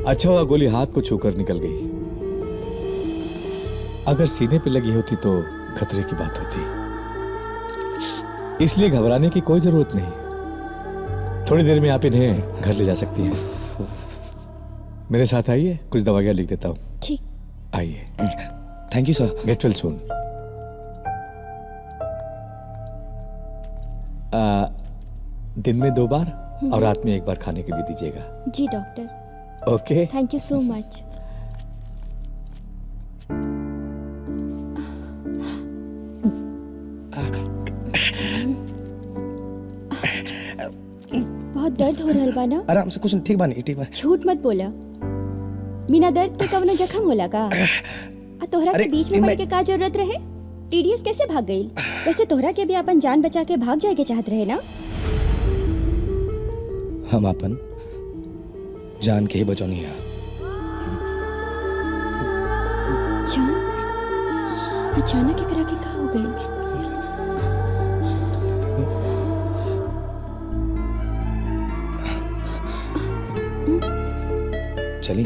अच्छा हुआ गोली हाथ को छूकर निकल गई। अगर सीने पे लगी होती तो खतरे की बात होती। इसलिए घबराने की कोई जरूरत नहीं। थोड़ी देर में आप इन्हें घर ले जा सकती हैं। मेरे साथ आइए, कुछ दवाइयाँ लिख देता हूँ। ठीक, आइए। Thank you sir. Get well soon. दिन में 2 बार और रात में 1 बार खाने के भी दीजिएगा। जी doctor. Okay, thank you so much. बहुत दर्द हो रहा बा ना? आराम से, कुछ ठीक बानी, ठीक बा। झूठ मत बोला। बिना दर्द के कवनो जख्म होला का? तोहरा के बीच में पड़े के का जरूरत रहे? टीडीएस कैसे भाग गई? वैसे तोहरा के भी अपन जान बचा के भाग जाए के चाहत रहे ना? हम अपन जान के ही बचौनी है। जान? अचानक एकरा के का हो गई? चली।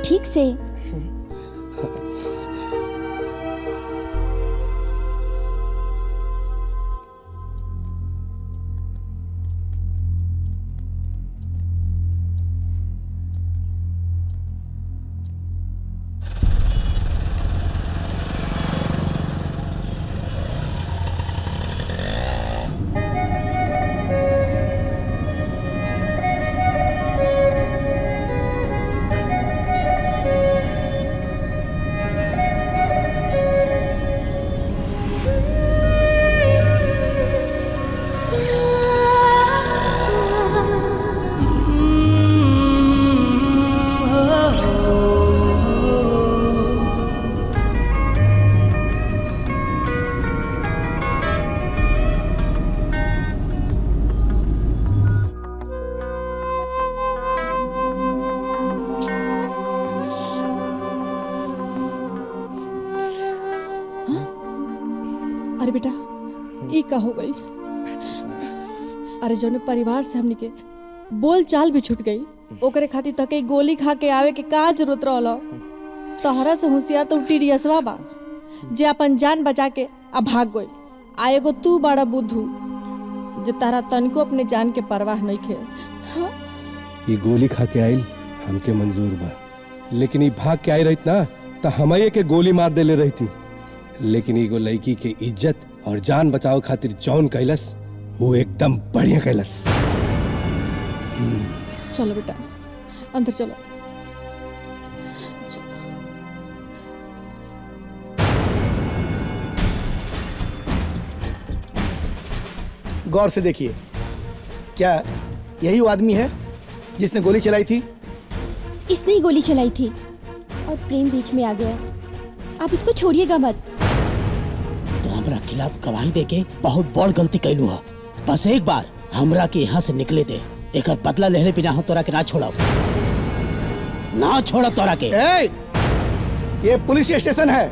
ठीक से। अरे बेटा, ई का हो गई? अरे जौन परिवार से हमनी के बोल चाल भी छूट गई, ओकरे खातिर तके गोली खा के आवे के का जरूरत रहल? तहरा से होशियार तो टीडीएसवा बा जे अपन जान बचा के आ भाग गई। आ एगो तू बड़ा बुद्धू जे तारा तनिको अपने जान के परवाह नहीं खे। ये गोली खा के आइल हमके मंजूर बा, लेकिन ये भाग के आई रही ना तो हमारे के गोली मार देले रही थी। लेकिन एगो लड़की के इज्जत और जान बचाओ खातिर जौन कैलस वो एकदम बढ़िया कैलस। चलो बेटा, अंदर चलो। गौर से देखिए, क्या यही वो आदमी है जिसने गोली चलाई थी? इसने ही गोली चलाई थी और प्रेम बीच में आ गया। आप इसको छोड़िएगा मत। तो हमरा खिलाफ गवाही देके बहुत बड़ गलती कैलू है। बस एक बार हमरा के यहाँ से निकले दे, एक बदला लेने बिना हम तोरा के ना छोड़ब, ना छोड़ब तोरा के। ये पुलिस स्टेशन है,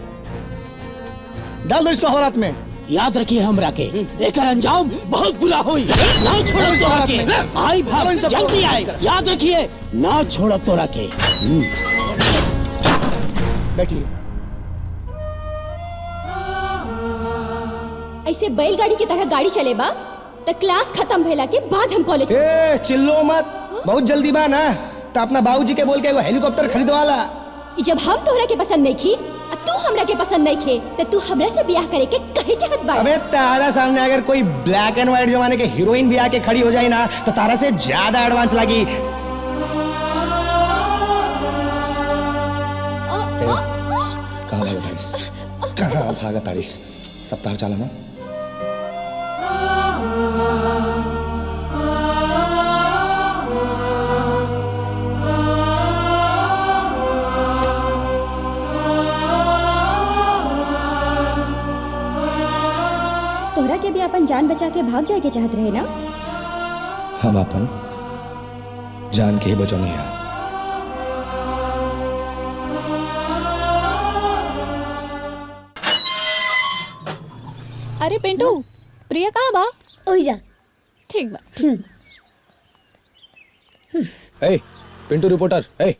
डाल दो इसको हवालात में। याद रखिए हमरा के, एक अंजाम बहुत बुरा होई। ना छोड़ब तोरा के। आई भाग, जल्दी आए। याद रखिए, ना छोड़ब तोरा के। बैठिए। ऐसे बैलगाड़ी की तरह गाड़ी चलेबा तो क्लास खत्म भेला के बाद हम कॉलेज। चिल्लो मत, बहुत जल्दी बा ना, तो अपना बाबूजी के बोल के वो हेलीकॉप्टर खरीदवाला। जब हम तोहरा के पसंद नहीं खी और तू हमरा के पसंद नहीं खे तो तू हमरा से ब्याह करे के कहे चाहत बा? अबे तारा सामने अगर कोई ब्लैक एंड व्हाइट जमाने के हीरोइन भी आके खड़ी हो जाए ना तो तारा से ज्यादा एडवांस लगी। कहाँ भागा तारिस? कहाँ भागा तारिस? सप्ताह चला ना? तोहरा के भी अपन जान बचा के भाग जाए के चाहत रहे ना? हम अपन जान के ही बचौनी है। अरे पिंटू, प्रिया कहाँ बा? ओही जा। ठीक बा। ए पिंटू रिपोर्टर, ए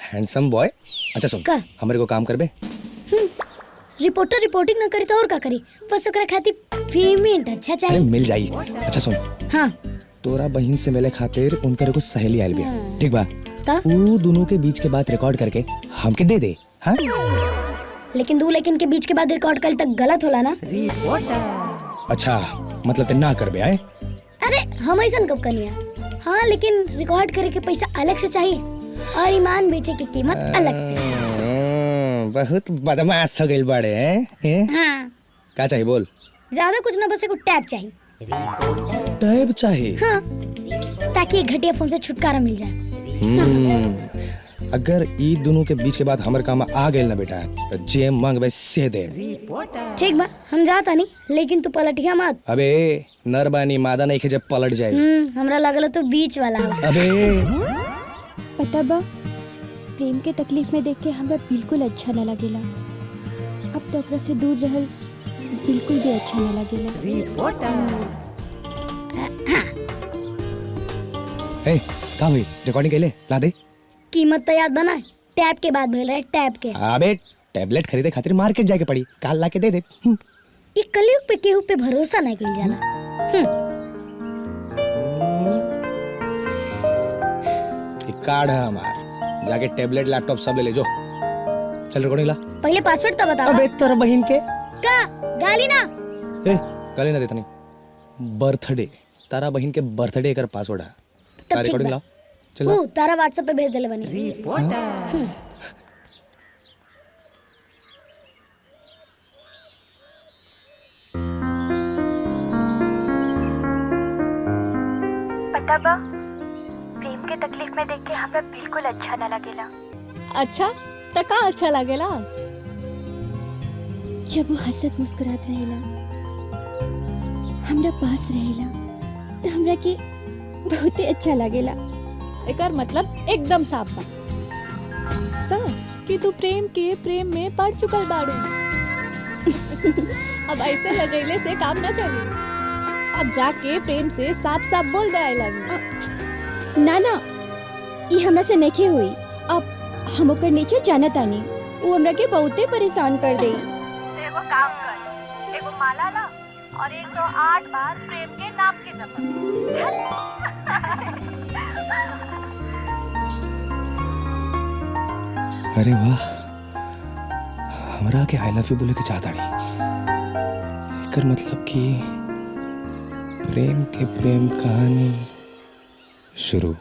हैंडसम बॉय। अच्छा सुन, का? हमारे को काम करबे। रिपोर्टर रिपोर्टिंग न करी तो और का करी? बस ओकरा खातिर पेमेंट अच्छा अरे चाहिए। मिल जाई। अच्छा सुन, हाँ तोरा बहन से मिले खातिर उनकर को सहेली आइल बिया, ठीक बा? ता? ऊ दोनों के बीच के बात रिकॉर्ड करके हमके दे दे। हाँ लेकिन दो लेकिन के बीच के बाद रिकॉर्ड कल तक गलत होला ना? अच्छा, मतलब ते ना करबे आए? अरे हम ऐसा कब कनिया? हाँ लेकिन रिकॉर्ड करे के पैसा अलग से चाहिए और ईमान बेचे की कीमत अलग से। बहुत बदमाश हो गइल बड़े हैं। हाँ का चाहिए बोल? ज्यादा कुछ ना, बस एक टैब चाहिए। टैब चाहिए? हाँ ताकि एक घटिया फोन से छुटकारा मिल जाए। अगर ई दोनों के बीच के बाद हमर काम आ गइल ना बेटा, तो जे मांगबे से दे। ठीक बा, हम जाता नहीं, लेकिन तू पलटिया मत। अबे नरबानी मादा नहीं खे जब पलट जाए। हमरा लगल तो बीच वाला हवा। अबे पता बा, प्रेम के तकलीफ में देख के हमरा बिल्कुल अच्छा ना लगेला। अब तो ओकरा से दूर रहल बिल्कुल भी अच्छा ना लगेला। ए का हुई? रिकॉर्डिंग कैले ला दे। कीमत तो याद बना, टैब के बाद भेल रहे, टैब के। अबे टैबलेट खरीदे खातिर मार्केट जाके पड़ी, काल ला के दे दे। ये कलयुग पे केहू पे भरोसा नहीं कइल जाला। एक कार्ड है हमार, जाके टैबलेट लैपटॉप सब ले ले जो। चल रिकॉर्डिंग ला। पहले पासवर्ड तो बताओ। अबे तेरा बहन के का गाली ना? ए गाली ना देता नहीं। बर्थडे, तारा बहन के बर्थडे कर पासवर्ड है। तब ठीक रिकॉर्डिंग बा। ला। चल ला। तारा व्हाट्सएप पे भेज देले बनी। पता बा, प्रेम के तकलीफ में देख के हमरा बिल्कुल अच्छा ना लगेला। अच्छा तो का अच्छा लगेला? जब वो हंसत मुस्कुरात रहेला, हमरा पास रहेला, तो हमरा के बहुते अच्छा लगेला। एकर मतलब एकदम साफ बा का कि तू प्रेम में पड़ चुकल बाड़ू। अब ऐसे लजैले से काम न चली। अब जाके प्रेम से साफ साफ बोल दे आई लव यू। ना ना, ये हमरा से नहीं हुई। अब हम ओकर नेचर जानत आनी, वो हमरा के बहुते परेशान कर देई। एगो काम कर, एगो माला ला और 108 बार प्रेम के नाम के जप। अरे वाह, हमरा के आई लव यू बोले के चाहता नहीं। एकर मतलब कि प्रेम के प्रेम कहानी शुरू।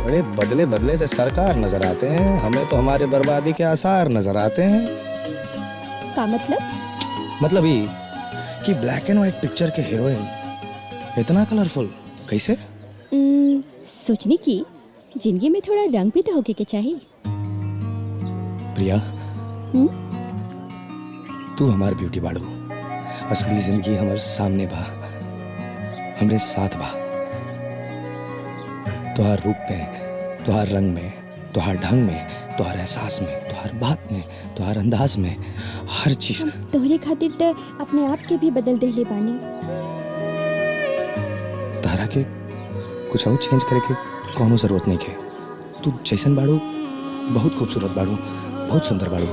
बड़े बदले बदले से सरकार नजर आते हैं, हमें तो हमारे बर्बादी के आसार नजर आते हैं। का मतलब? मतलब ये कि ब्लैक एंड व्हाइट पिक्चर के हीरोइन इतना कलरफुल कैसे? सोचने की जिंदगी में थोड़ा रंग भी तो होके के चाहिए। प्रिया, तू हमार ब्यूटी बाड़ू, असली जिंदगी हमारे सामने बा, हमरे साथ बा। तुहार रूप में, तुहार रंग में, तुहार ढंग में, तुहार एहसास में, तुहार बात में, तुहार अंदाज में, हर चीज। तोहरे खातिर तो अपने आप के भी बदल देले बानी। तारा के कुछ और चेंज करे के कोनो जरूरत नहीं के। तू जैसन बाड़ू बहुत खूबसूरत बाड़ू, बहुत सुंदर बाड़ू।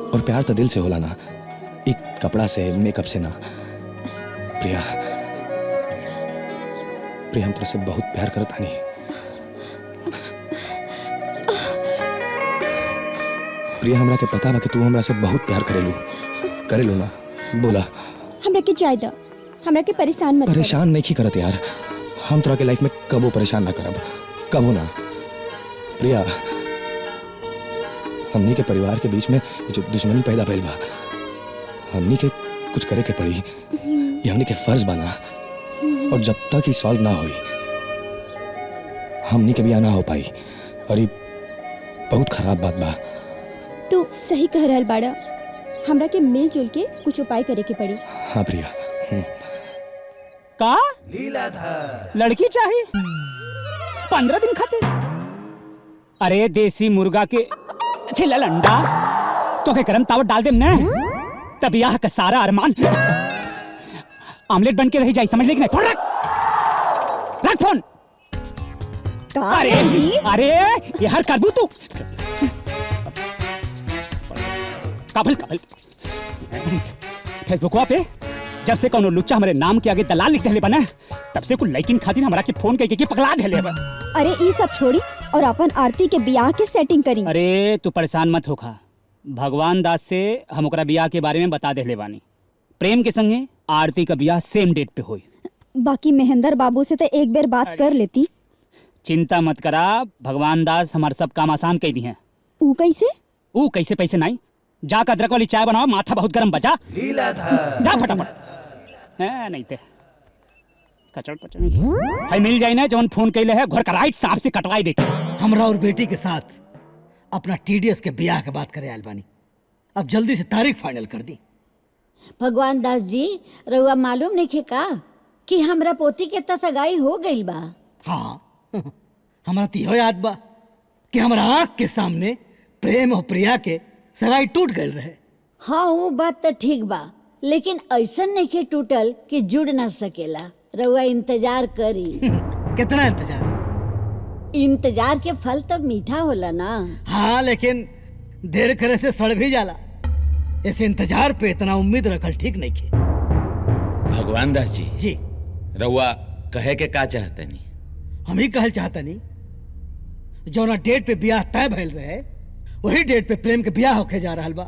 और प्यार तो दिल से होला ना, एक कपड़ा से, मेकअप से ना। प्रिया, प्रिया हम तुझसे बहुत प्यार करता नहीं। प्रिया, हमरा के पता बा कि तू हमरा से बहुत प्यार करेलू ना? बोला। हमरा के जाय द, हमरा के परेशान मत कर। परेशान नहीं करत यार, हम तोरा के लाइफ में कबो परेशान ना करब, कबो ना। प्रिया, हमनी के परिवार के बीच में जो दुश्मनी पैदा भइल बा, हमनी के कुछ करे के पड़ी। ये हमनी के फर्ज बना, और जब तक ये सॉल्व ना होई हमनी के बियाह ना हो पाई, और ये बहुत खराब बात बा। तू सही कह रहल बाड़ा, हमरा के मिलजुल के कुछ उपाय करे के पड़ी। हाँ प्रिया। का लड़की चाहिए 15 दिन खातिर? अरे देसी मुर्गा के छिला लंडा तो के गरम तावत डाल देम ना, तब यह का सारा अरमान आमलेट बन के रह जाई, समझ ले कि नहीं? फोन रख फोन। अरे यार करबू तू काबल फेसबुकवा पे जब से कोनो लुच्चा हमारे नाम के आगे दलाल लिख देले बना, तब से कुछ लड़किन खातिर हमरा के फोन के पगला देले बा। अरे ई सब छोड़ी और अपन आरती के बियाह के सेटिंग करी। अरे तू परेशान मत होखा, भगवान दास से हम ओकरा बियाह के बारे में बता देले बानी। प्रेम के संगे आरती का बियाह सेम डेट पे होई। बाकी महेंद्र बाबू से तो एक बार बात कर लेती। चिंता मत करा, भगवान दास हमारे सब काम आसान कर दी हैं। ऊ कैसे पैसे नहीं, जा अदरक वाली चाय बनाओ, माथा बहुत गर्म बजा। जा फटाफट। नहीं ते कचड़ पचड़ हाय मिल जाए ना, जवन फोन कैले है घर का राइट सांप से कटवाई देके। हमरा और बेटी के साथ अपना टीडीएस के ब्याह के बात करे आलबानी, अब जल्दी से तारीख फाइनल कर दी। भगवान दास जी, रउआ मालूम नहीं का कि हमरा पोती के त सगाई हो गई बा? हाँ हमरा तो इहो याद बा कि हमरा आँख के सामने प्रेम और प्रिया के सगाई टूट गए रहे। हाँ वो बात तो ठीक बा, लेकिन ऐसा नहीं के टूटल कि जुड़ ना सकेला। रउआ इंतजार करी। कितना इंतजार? इंतजार के फल तो मीठा होला ना। हाँ लेकिन देर करे से सड़ भी जाला, ऐसे इंतजार पे इतना उम्मीद रखल ठीक नहीं के। भगवान दास जी जी रउआ कहे के का चाहते नहीं? हम ही कहल चाहता नहीं, जौना डेट पे ब्याह तय भइल रहे वही डेट पे प्रेम के ब्याह होके जा रहा बा।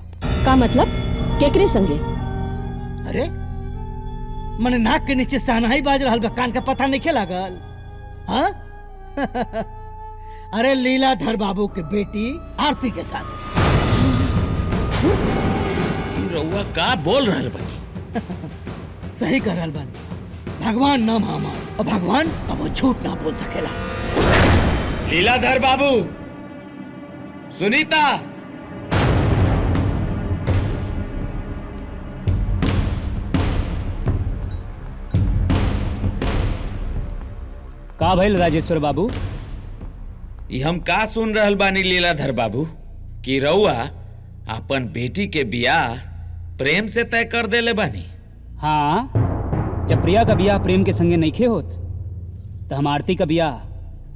का मतलब? केकरे संगे? अरे मने नाक के नीचे सहनाई बाज रहा बा, कान का पता नहीं लागल? हाँ अरे लीलाधर बाबू के बेटी आरती के साथ। रउआ का बोल रहल बानी? सही कह रहल बानी, भगवान नाम हमार और भगवान कबो झूठ ना बोल सकेला। लीलाधर बाबू, सुनीता, का भइल राजेश्वर बाबू? ये हम का सुन रहल बानी लीलाधर बाबू कि रउआ अपन बेटी के बियाह प्रेम से तय कर देले बानी? हाँ, जब प्रिया का बियाह प्रेम के संगे नहीं खे होत तो हम आरती का बियाह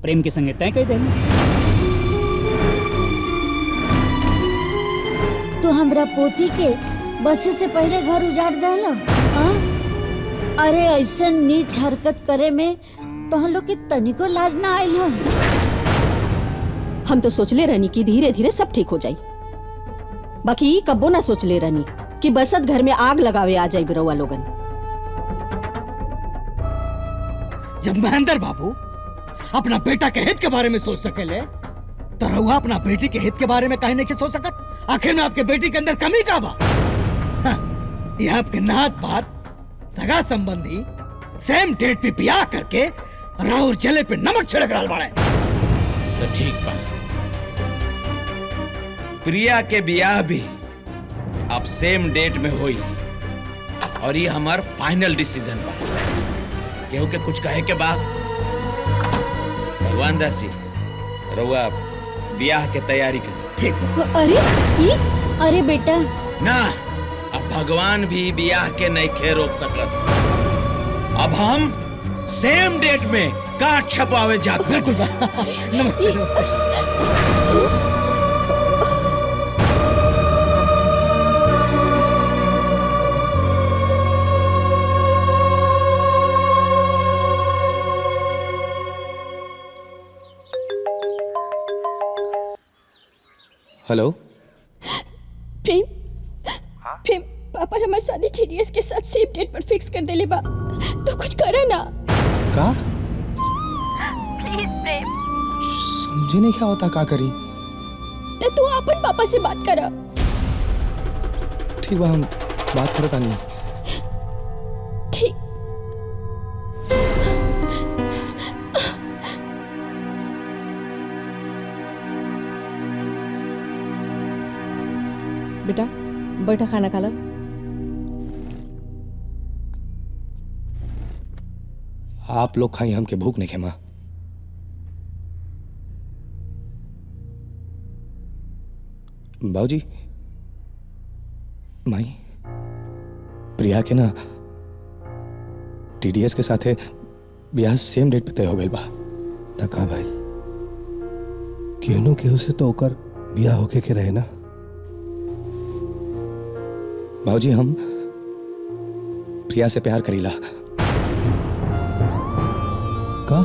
प्रेम के संगे तय कर देंगे। तो हमरा पोती के बसे से पहले घर उजाड़ देला? हाँ? अरे ऐसा नीच हरकत करे में तो हम लोग के तनिको लाज ना आइल हो। हम तो सोचले रहनी कि धीरे धीरे सब ठीक हो जाई, बाकी कब्बो ना सोचले रहनी कि बसत घर में आग लगावे आ जाई रउआ लोगन। जब महेंद्र बाबू अपना बेटा के हित के बारे में सोच सकेले तो रउआ अपना बेटी के हित के बारे में काहे नहीं सोच सकत? आखिर में आपके बेटी के अंदर कमी का बा? हाँ, यह आपके नात बात सगा संबंधी सेम डेट पे ब्याह करके राहुल जले पे नमक छिड़क रहा बाड़े। तो ठीक बा, प्रिया के बियाह भी अब सेम डेट में होई और ये हमार फाइनल डिसीजन बा। केहू के कुछ कहे के बाद भगवान दास जी रउआ बियाह के तैयारी करी। ठीक बा। अरे बेटा ना, अब भगवान भी बियाह के नहीं खे रोक सकत। अब हम सेम डेट में कार्ड छपावे जाते हैं। नमस्ते नमस्ते। हेलो। प्रेम प्रेम पापा हमारी शादी TDS के साथ सेम डेट पर फिक्स कर देले बा। तो कुछ करा ना। का प्लीज प्रेम। समझे नहीं क्या होता का करी। तो तू अपन पापा से बात करा। ठीक बा हम बात करता नहीं। ठीक। बेटा बैठा खाना खा लो। आप लोग खाई हमके भूख नहीं खेमा। बाबूजी माई प्रिया के ना TDS के साथे ब्याह सेम डेट पे तय हो गई बा। तका भाई केहू केहू से तो ओकर बिया होके के रहे ना। बाबूजी हम प्रिया से प्यार करीला। का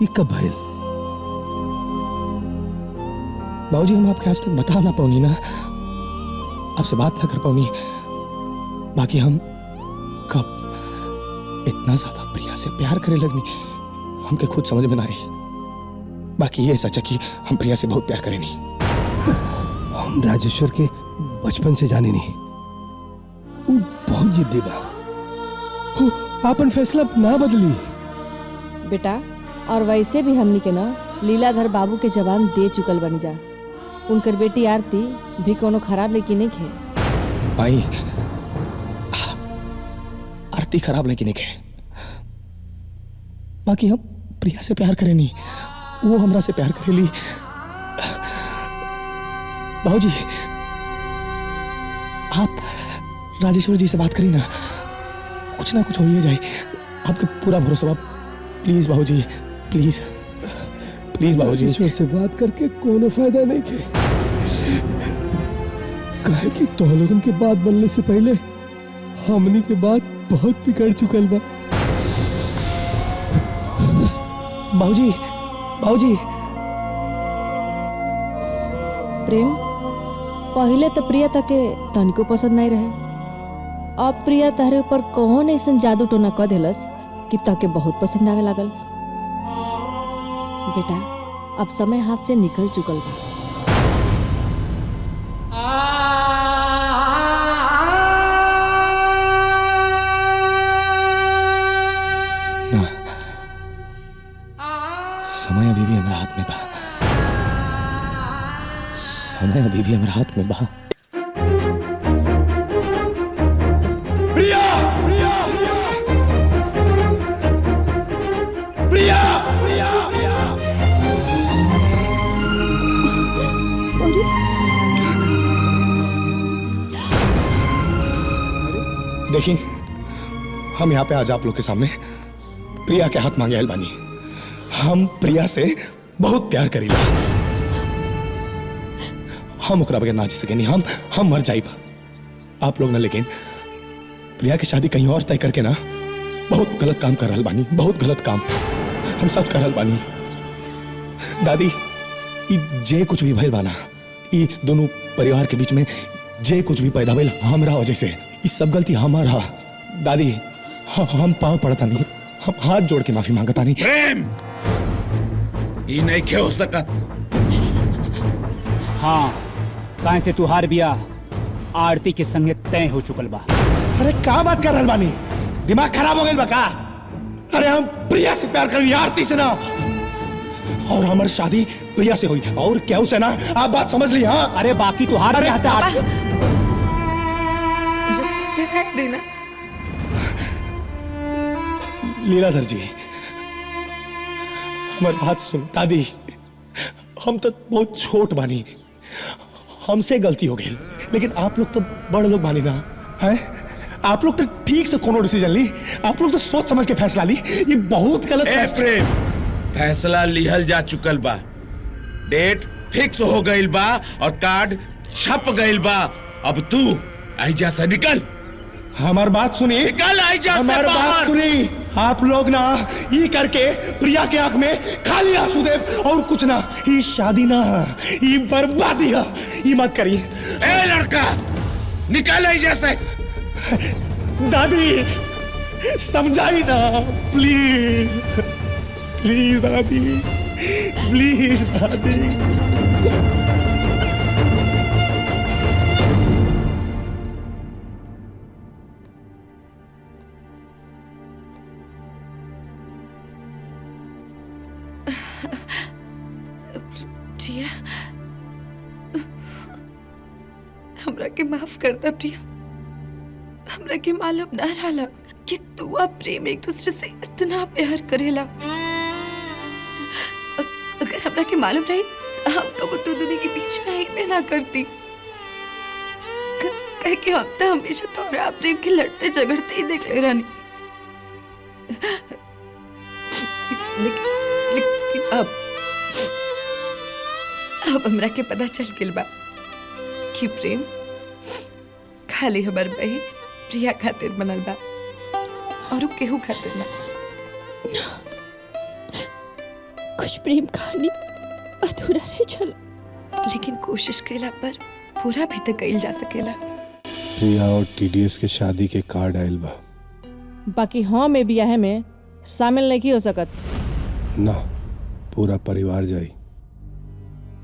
ई कब भइल? बाबूजी हम आपके आज तक बता ना पाऊनी ना, आपसे बात ना कर पाऊनी। बाकी हम कब इतना ज्यादा प्रिया से प्यार करे लगनी हमके खुद समझ में ना आई। बाकी ये सच है कि हम प्रिया से बहुत प्यार करे नहीं। हम राजेश्वर के बचपन से जाने नहीं, वो बहुत जिद्दी बा। वो आपन फैसला ना बदली। बेटा और वैसे भी हमनी के ना लीलाधर बाबू के जवान दे चुकल बनी जा। उनकर बेटी आरती भी कोनो खराब लड़की नहीं खे। भाई आरती खराब लड़की नहीं खे। बाकी हम प्रिया से प्यार करे नहीं, वो हमरा से प्यार करेली। बाबूजी आप राजेश्वर जी से बात करी ना, कुछ ना कुछ हो ही जाए। आपके पूरा भरोसा बा। प्लीज बाबूजी प्लीज प्लीज बाबूजी। राजेश्वर से बात करके कोनो फायदा नहीं के। काहे कि तो लोगन के बात बनने से पहले हमनी के बात बहुत बिगड़ चुकल बा। बाबूजी बाबूजी। प्रेम पहले तो प्रिया तके तनिको पसंद नहीं रहे। अब प्रिया तहरे ऊपर कौन ऐसा जादू टोना क देलस कि तके बहुत पसंद आवे लागल। बेटा अब समय हाथ से निकल चुकल बा। समय अभी भी हमारे हाथ में बा। समय अभी भी हमारे हाथ में बा। प्रिया प्रिया प्रिया प्रिया प्रिया। देखिए हम यहाँ पे आज आप लोग के सामने प्रिया के हाथ मांगे आयल बानी। हम प्रिया से बहुत प्यार करीला। हम ओकरा बगैर ना जी सके नहीं। हम मर जाइब आप लोग ना। लेकिन प्रिया की शादी कहीं और तय करके ना बहुत गलत काम कर रहल बानी। बहुत गलत काम। हम सच कर रहल बानी। दादी ई जे कुछ भी भइल बाना, ई दोनों परिवार के बीच में जे कुछ भी पैदा भइल हमरा वजह से, ई सब गलती हमारा। दादी हम पाँव पड़ता नहीं, हम हाथ जोड़ के माफी मांगता नहीं। प्रेम ये नहीं क्या हो सका। हाँ काहे से तुहार बिया आरती के संगे तय हो चुकल बा। अरे क्या बात कर रहल बानी? दिमाग खराब हो गइल बा का? अरे हम प्रिया से प्यार करी, आरती से ना। और हमारी शादी प्रिया से हुई और क्या उसे ना। आप बात समझ ली? हाँ अरे बाकी तुहार अरे देना लीलाधर जी हमारी बात सुन। दादी हम तो बहुत छोट बानी, हमसे गलती हो गई। लेकिन आप लोग तो बड़े लोग बानी ना हैं? आप लोग तो ठीक से कोनो डिसीजन ली। आप लोग तो सोच समझ के फैसला ली। ये बहुत गलत प्रेम फैसला लिहल जा चुकल बा। डेट फिक्स हो गइल बा और कार्ड छप गइल बा। अब तू आइजा से निकल। हमार बात सुनी। निकल आइजा से हमार बात बाहर। सुनी। आप लोग ना ये करके प्रिया के आंख में खाली आंसू दे और कुछ ना। ये शादी ना, ये बर्बादी है, ये मत करिए। ए लड़का, निकाल ऐसे से। दादी समझाई ना, प्लीज प्लीज दादी, प्लीज दादी। प्रिया, हमरा के माफ कर दे प्रिया। हमरा के मालूम ना रहला कि तू और प्रेम एक दूसरे से इतना प्यार करेला। अगर हमरा के मालूम रही तो हम कबो तो दोनों के बीच में ही में ना करती। कह के हम तो हमेशा तोरा प्रेम के लड़ते झगड़ते ही देख ले रानी। लेकिन अब हमरा के पता चल गेल बा कि प्रेम खाली हमार बहन प्रिया खातिर बनल बा और केहू खातिर ना। कुछ प्रेम कहानी अधूरा रह चल, लेकिन कोशिश कैला पर पूरा भी तो कइल जा सकेला। प्रिया और टीडीएस के शादी के कार्ड आयल बा, बाकी हाँ में बियाह में शामिल नहीं हो सकत ना। पूरा परिवार जाई,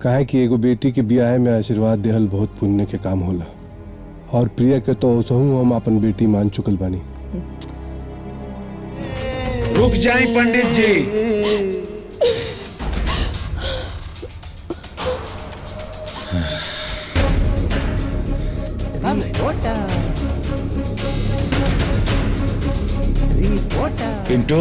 काहे कि एगो बेटी के बियाह में आशीर्वाद देहल बहुत पुण्य के काम होला। और प्रिया के तो ओसहू हम अपन बेटी मान चुकल बानी। रुक जाए पंडित जी। पिंटू,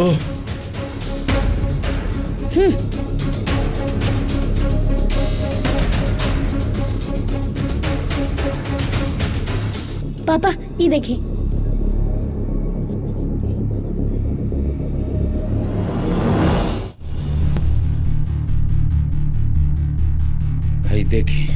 पापा ये देखिए। भाई देखिए।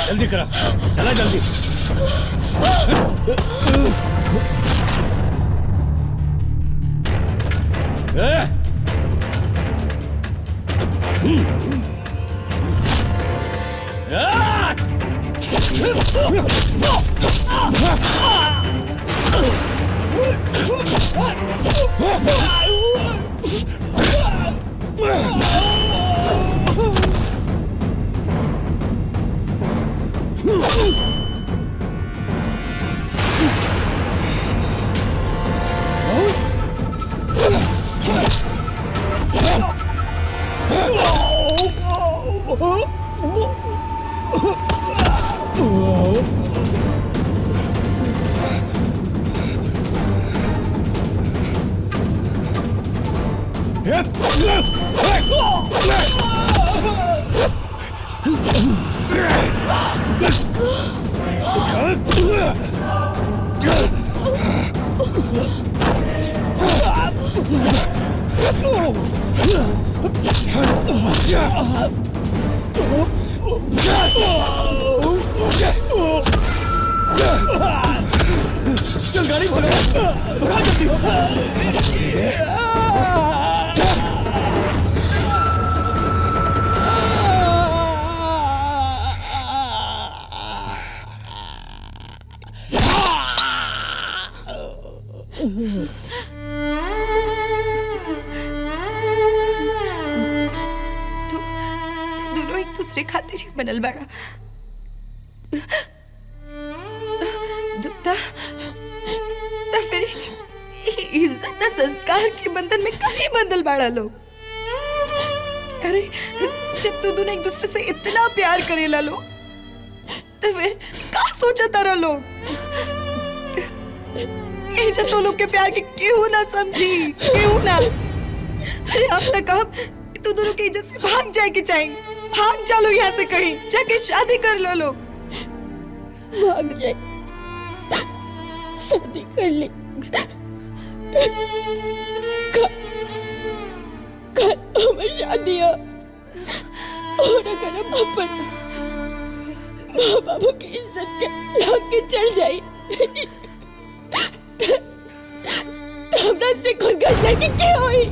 जल्दी करा, चला जल्दी। चल गाड़ी खोलो, जल्दी। दोनों एक दूसरे खातिर ही बनल बाड़ा। तो फिर इज्जत संस्कार के बंधन में काहे बंधल बाड़ा लोग? अरे जब तू दोनों एक दूसरे से इतना प्यार करेला लोग, तो फिर का सोचा तारा लोग? इज्जत तो लोग के प्यार के क्यों ना समझी, क्यों ना? अरे अब तक हम तू दोनों की इज्जत से भाग जाए के चाहिए। भाग जा लो यहाँ से, कहीं जाके शादी कर लो लोग। भाग जाए, शादी कर ले। कल हमारी शादी है और अगर हम अपन माँ बाबू की इज्जत के लाग के चल जाई तो हमरा से खुद घर लड़की के होई।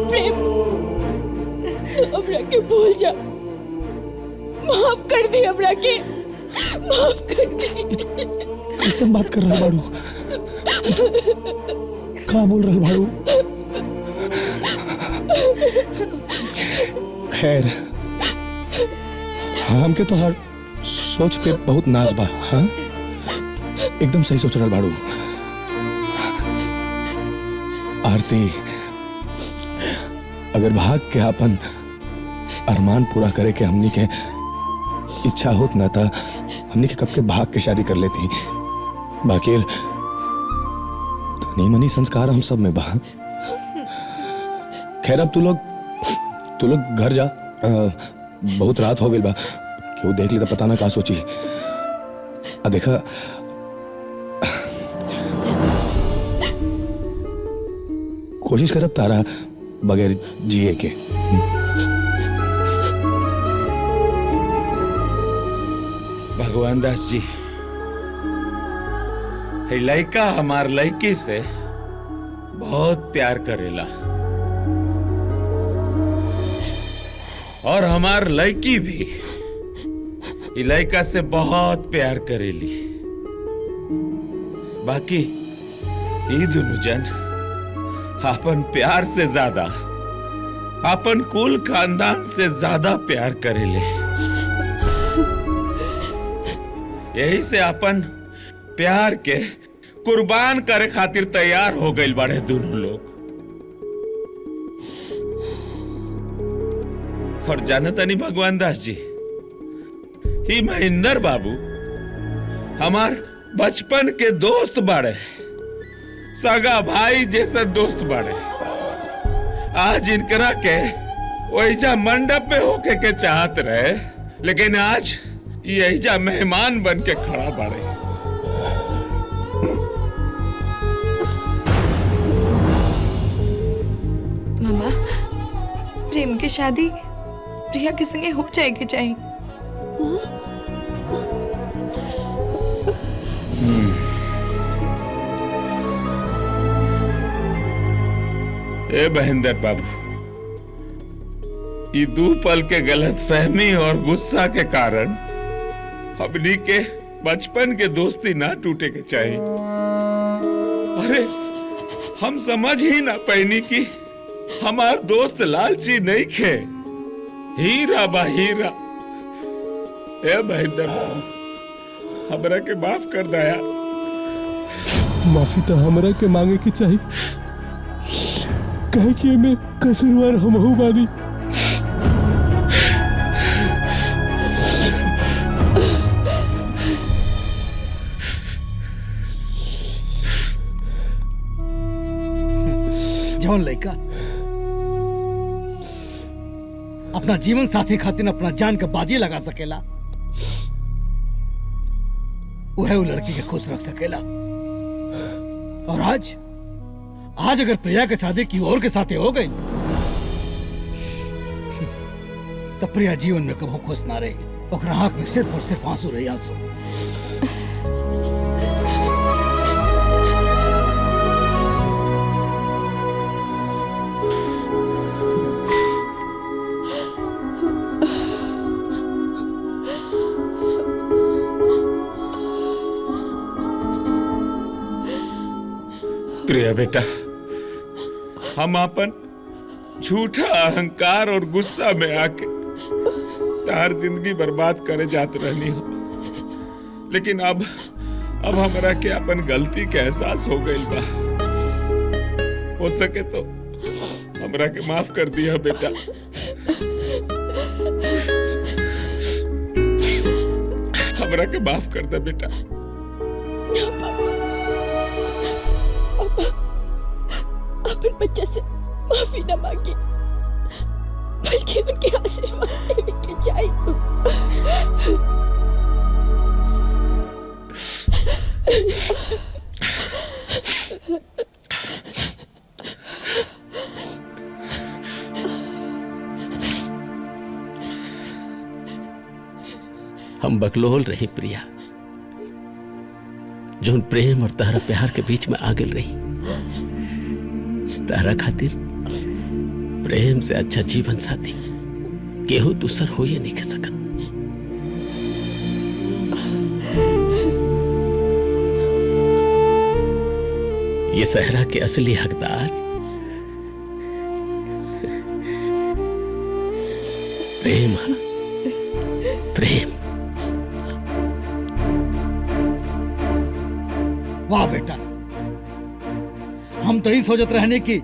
प्रेम हमरा के भूल जा, माफ कर दी हमरा के, माफ कर दी। कैसे बात कर रहा बाड़ू? कहाँ बोल रहा बाड़ू? खैर हमके तो हर सोच पे बहुत नाज बा। हाँ एकदम सही सोच रहा बाड़ू। आरती, अगर भाग के अपन अरमान पूरा करे के हमनी के इच्छा होत ना था, हमनी के कब के भाग के शादी कर लेती। बाकी तनी मनी संस्कार हम सब में बा। खैर अब तू लोग घर जा, बहुत रात हो गई बा, क्यों देख ले तो पता ना का सोची। देखा कोशिश करब तारा बगैर जिए के। भगवान दास जी, लड़का हमार लड़की से बहुत प्यार करेला और हमार लड़की भी लड़का से बहुत प्यार करेली। बाकी ये दोनों जन अपन प्यार से ज्यादा अपन कुल खानदान से ज्यादा प्यार करेले। यही से अपन प्यार के कुर्बान करे खातिर तैयार हो गए बड़े दोनों लोग। और जानता नहीं भगवान दास जी, ही महेंद्र बाबू हमार बचपन के दोस्त बाड़े, सगा भाई जैसा दोस्त बाड़े। आज इनकरा के वैसा मंडप पे होके के चाहत रहे, लेकिन आज यही मेहमान बन के खड़ा बाड़े। मामा, प्रेम की शादी प्रिया के संगे हो जाएगी चाहिए। ए महेंद्र बाबू, ये दो पल के गलतफहमी और गुस्सा के कारण हमनी के बचपन के दोस्ती ना टूटे के चाहिए। अरे हम समझ ही ना पैनी कि हमार दोस्त लालची नहीं खे, हीरा बा हीरा। ए महेंद्र बाबू, हमरा के माफ कर दया। माफी तो हमरा के मांगे की चाहिए, कहे कि मैं कसूरवार हमहू बानी। जौन लड़का अपना जीवन साथी खातिर अपना जान का बाजी लगा सकेला, वह वो लड़की के खुश रख सकेला। और आज अगर प्रिया के शादी की और के साथ हो गई तो प्रिया जीवन में कभी खुश ना रही। ओकरा आंख में सिर्फ और सिर्फ आंसू रही, आंसू। प्रिया बेटा, हम अपन झूठा अहंकार और गुस्सा में आके तार जिंदगी बर्बाद करे जात रहनी हो, लेकिन अब हमरा के अपन गलती के एहसास हो गई बा। हो सके तो हमरा के माफ कर दिया बेटा। हमरा के माफ कर दे बेटा। अपन बच्चा से माफी न मांगी, बल्कि उनके आशीर्वाद लेने के चाहिए। हम बकलोल रही प्रिया, जोन प्रेम और तारा प्यार के बीच में आगिल रही। तारा खातिर प्रेम से अच्छा जीवन साथी केहू दूसर हो ये नहीं कह सकत। ये सहरा के असली हकदार प्रेम है, प्रेम। वाह बेटा, हम तो ही सोचत रहने की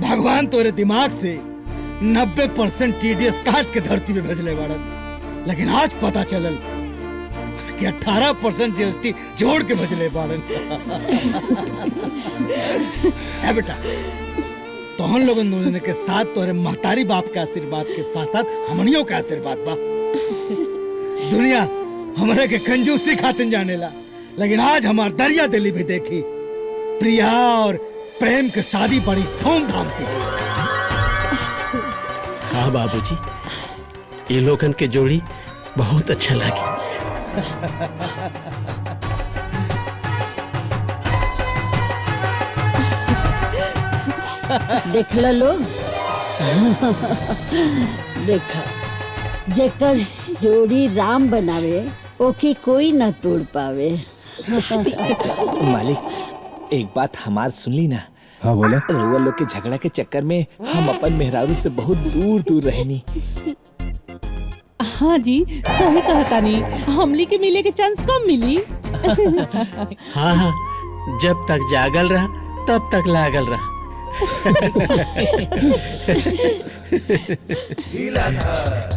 भगवान तोरे दिमाग से 90% TDS काट के धरती में भेजले बाड़न, लेकिन आज पता चलल कि 18% GST जोड़ के भेजले बाड़न। है बेटा, तो हम लोगन दोनों के साथ तोरे महतारी बाप के आशीर्वाद के साथ साथ हमनियों का आशीर्वाद बा। दुनिया हमारे के कंजूसी खातिन जानेला, लेकिन आज हमार दरिया दिली भी देखी प्रिया और प्रेम की शादी बड़ी धूमधाम से। हाँ बाबूजी, ये लोगन के जोड़ी बहुत अच्छा लगी। देख लो देखा, जेकर जोड़ी राम बनावे ओके कोई न तोड़ पावे। मालिक, एक बात हमार सुन ली ना। हाँ बोला। रउआ लोग के झगड़ा के चक्कर में हम अपन मेहरारू से बहुत दूर दूर रहनी। हाँ जी, सही कहता नहीं, हमली के मिले के चांस कम मिली। हाँ हाँ, जब तक जागल रहा तब तक लागल रहा। ढीला था